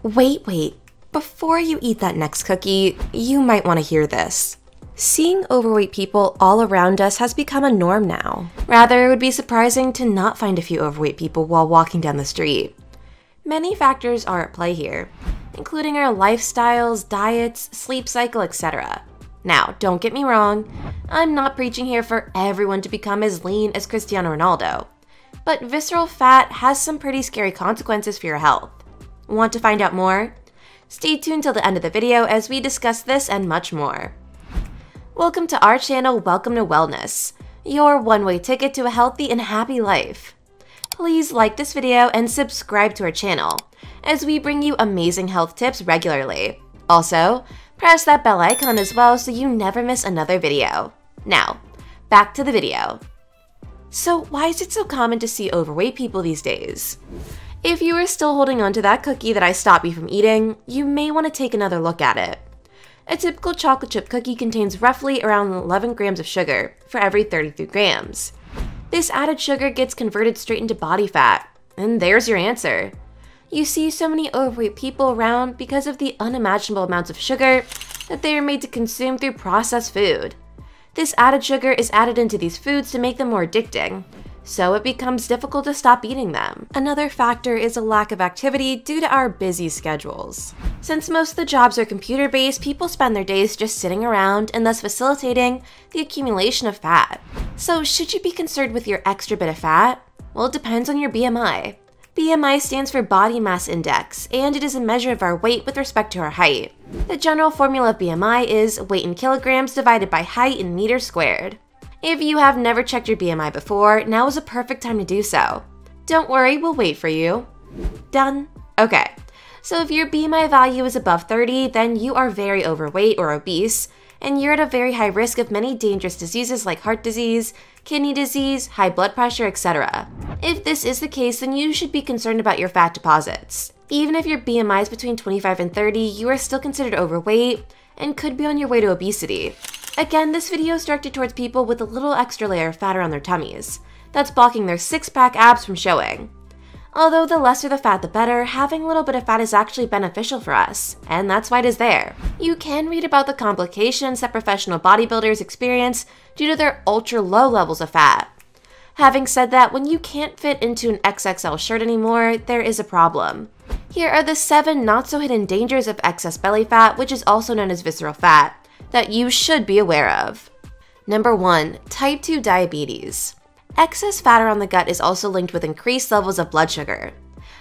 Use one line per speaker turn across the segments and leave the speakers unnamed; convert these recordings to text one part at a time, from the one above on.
Wait. Before you eat that next cookie, you might want to hear this. Seeing overweight people all around us has become a norm now. Rather, it would be surprising to not find a few overweight people while walking down the street. Many factors are at play here, including our lifestyles, diets, sleep cycle, etc. Now, don't get me wrong, I'm not preaching here for everyone to become as lean as Cristiano Ronaldo, but visceral fat has some pretty scary consequences for your health. Want to find out more? Stay tuned till the end of the video as we discuss this and much more. Welcome to our channel, Welcome to Wellness, your one-way ticket to a healthy and happy life. Please like this video and subscribe to our channel, as we bring you amazing health tips regularly. Also, press that bell icon as well so you never miss another video. Now, back to the video. So why is it so common to see overweight people these days? If you are still holding on to that cookie that I stopped you from eating, you may want to take another look at it. A typical chocolate chip cookie contains roughly around 11 grams of sugar for every 33 grams. This added sugar gets converted straight into body fat, and there's your answer. You see so many overweight people around because of the unimaginable amounts of sugar that they are made to consume through processed food. This added sugar is added into these foods to make them more addicting, so it becomes difficult to stop eating them. Another factor is a lack of activity due to our busy schedules. Since most of the jobs are computer-based, people spend their days just sitting around and thus facilitating the accumulation of fat. So should you be concerned with your extra bit of fat? Well, it depends on your BMI. BMI stands for Body Mass Index, and it is a measure of our weight with respect to our height. The general formula of BMI is weight in kilograms divided by height in meters squared. If you have never checked your BMI before, now is a perfect time to do so. Don't worry, we'll wait for you. Done? Okay. So if your BMI value is above 30, then you are very overweight or obese, and you're at a very high risk of many dangerous diseases like heart disease, kidney disease, high blood pressure, etc. If this is the case, then you should be concerned about your fat deposits. Even if your BMI is between 25 and 30, you are still considered overweight and could be on your way to obesity. Again, this video is directed towards people with a little extra layer of fat around their tummies. That's blocking their six-pack abs from showing. Although the lesser the fat the better, having a little bit of fat is actually beneficial for us, and that's why it is there. You can read about the complications that professional bodybuilders experience due to their ultra-low levels of fat. Having said that, when you can't fit into an XXL shirt anymore, there is a problem. Here are the 7 not-so-hidden dangers of excess belly fat, which is also known as visceral fat, that you should be aware of. Number 1. Type 2 diabetes. Excess fat around the gut is also linked with increased levels of blood sugar.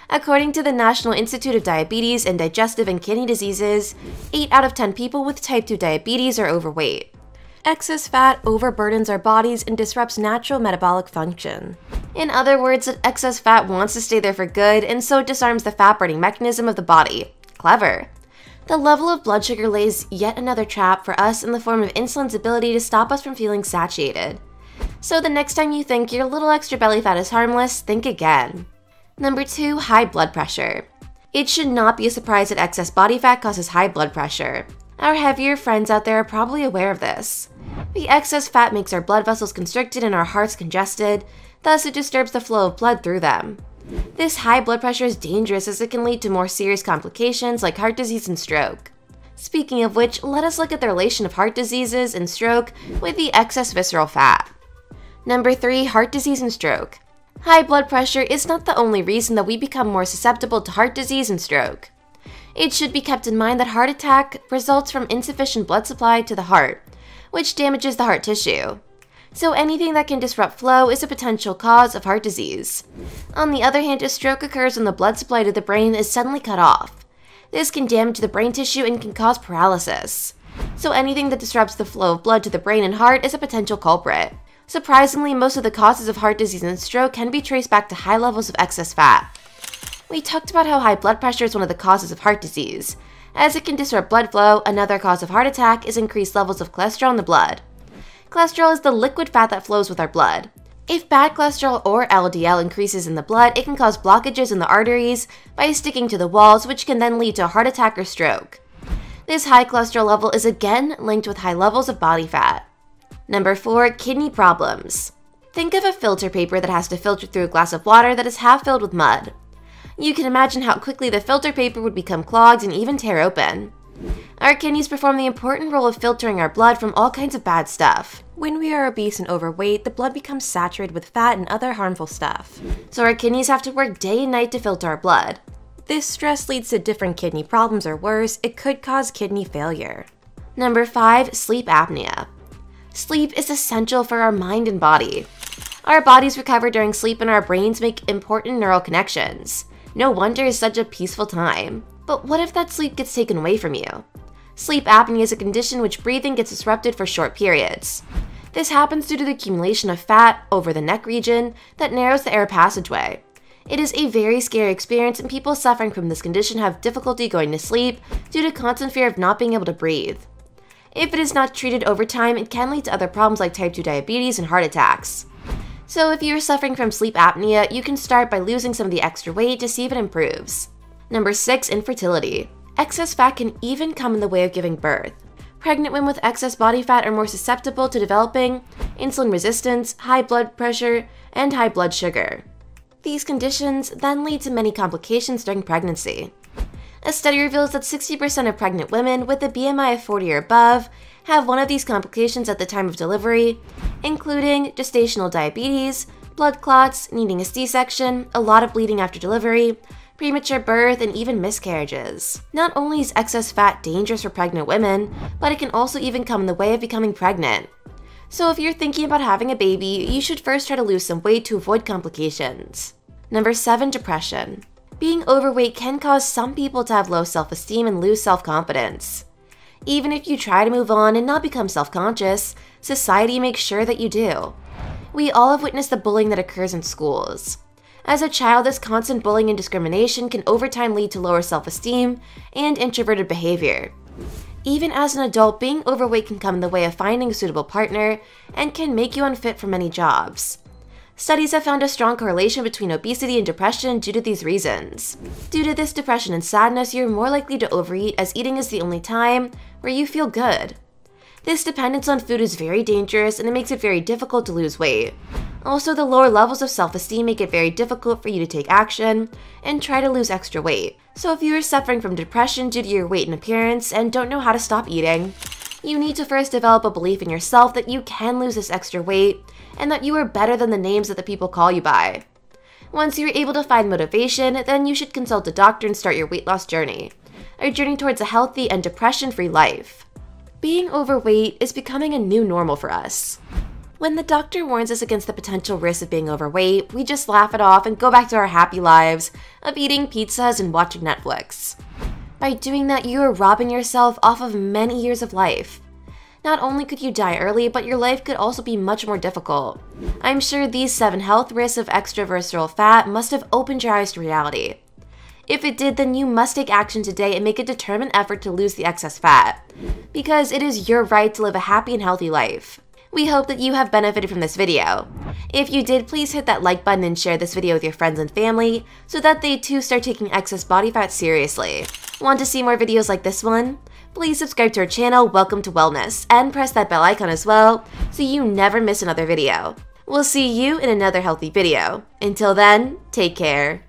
According to the National Institute of Diabetes and Digestive and Kidney Diseases, 8 out of 10 people with type 2 diabetes are overweight. Excess fat overburdens our bodies and disrupts natural metabolic function. In other words, excess fat wants to stay there for good, and so it disarms the fat-burning mechanism of the body. Clever. The level of blood sugar lays yet another trap for us in the form of insulin's ability to stop us from feeling satiated. So the next time you think your little extra belly fat is harmless, think again. Number 2. High blood pressure. It should not be a surprise that excess body fat causes high blood pressure. Our heavier friends out there are probably aware of this. The excess fat makes our blood vessels constricted and our hearts congested, thus it disturbs the flow of blood through them. This high blood pressure is dangerous as it can lead to more serious complications like heart disease and stroke. Speaking of which, let us look at the relation of heart diseases and stroke with the excess visceral fat. Number 3. Heart disease and stroke. High blood pressure is not the only reason that we become more susceptible to heart disease and stroke. It should be kept in mind that heart attack results from insufficient blood supply to the heart, which damages the heart tissue. So anything that can disrupt flow is a potential cause of heart disease. On the other hand, a stroke occurs when the blood supply to the brain is suddenly cut off. This can damage the brain tissue and can cause paralysis. So anything that disrupts the flow of blood to the brain and heart is a potential culprit. Surprisingly, most of the causes of heart disease and stroke can be traced back to high levels of excess fat. We talked about how high blood pressure is one of the causes of heart disease. As it can disrupt blood flow, another cause of heart attack is increased levels of cholesterol in the blood. Cholesterol is the liquid fat that flows with our blood. If bad cholesterol or LDL increases in the blood, it can cause blockages in the arteries by sticking to the walls, which can then lead to a heart attack or stroke. This high cholesterol level is again linked with high levels of body fat. Number 4. Kidney problems. Think of a filter paper that has to filter through a glass of water that is half filled with mud. You can imagine how quickly the filter paper would become clogged and even tear open. Our kidneys perform the important role of filtering our blood from all kinds of bad stuff. When we are obese and overweight, the blood becomes saturated with fat and other harmful stuff. So our kidneys have to work day and night to filter our blood. This stress leads to different kidney problems, or worse, it could cause kidney failure. Number 5. Sleep apnea. Sleep is essential for our mind and body. Our bodies recover during sleep and our brains make important neural connections. No wonder it's such a peaceful time. But what if that sleep gets taken away from you? Sleep apnea is a condition in which breathing gets disrupted for short periods. This happens due to the accumulation of fat over the neck region that narrows the air passageway. It is a very scary experience, and people suffering from this condition have difficulty going to sleep due to constant fear of not being able to breathe. If it is not treated over time, it can lead to other problems like type 2 diabetes and heart attacks. So if you are suffering from sleep apnea, you can start by losing some of the extra weight to see if it improves. Number 6. Infertility. Excess fat can even come in the way of giving birth. Pregnant women with excess body fat are more susceptible to developing insulin resistance, high blood pressure, and high blood sugar. These conditions then lead to many complications during pregnancy. A study reveals that 60% of pregnant women with a BMI of 40 or above have one of these complications at the time of delivery, including gestational diabetes, blood clots, needing a C-section, a lot of bleeding after delivery, premature birth, and even miscarriages. Not only is excess fat dangerous for pregnant women, but it can also even come in the way of becoming pregnant. So if you're thinking about having a baby, you should first try to lose some weight to avoid complications. Number 7. Depression. Being overweight can cause some people to have low self-esteem and lose self-confidence. Even if you try to move on and not become self-conscious, society makes sure that you do. We all have witnessed the bullying that occurs in schools. As a child, this constant bullying and discrimination can over time lead to lower self-esteem and introverted behavior. Even as an adult, being overweight can come in the way of finding a suitable partner and can make you unfit for many jobs. Studies have found a strong correlation between obesity and depression due to these reasons. Due to this depression and sadness, you're more likely to overeat, as eating is the only time where you feel good. This dependence on food is very dangerous, and it makes it very difficult to lose weight. Also, the lower levels of self-esteem make it very difficult for you to take action and try to lose extra weight. So if you are suffering from depression due to your weight and appearance and don't know how to stop eating, you need to first develop a belief in yourself that you can lose this extra weight and that you are better than the names that the people call you by. Once you're able to find motivation, then you should consult a doctor and start your weight loss journey, a journey towards a healthy and depression-free life. Being overweight is becoming a new normal for us. When the doctor warns us against the potential risks of being overweight, we just laugh it off and go back to our happy lives of eating pizzas and watching Netflix. By doing that, you are robbing yourself off of many years of life. Not only could you die early, but your life could also be much more difficult. I'm sure these 7 health risks of extra visceral fat must have opened your eyes to reality. If it did, then you must take action today and make a determined effort to lose the excess fat, because it is your right to live a happy and healthy life. We hope that you have benefited from this video. If you did, please hit that like button and share this video with your friends and family so that they too start taking excess body fat seriously. Want to see more videos like this one? Please subscribe to our channel, Welcome to Wellness, and press that bell icon as well so you never miss another video. We'll see you in another healthy video. Until then, take care.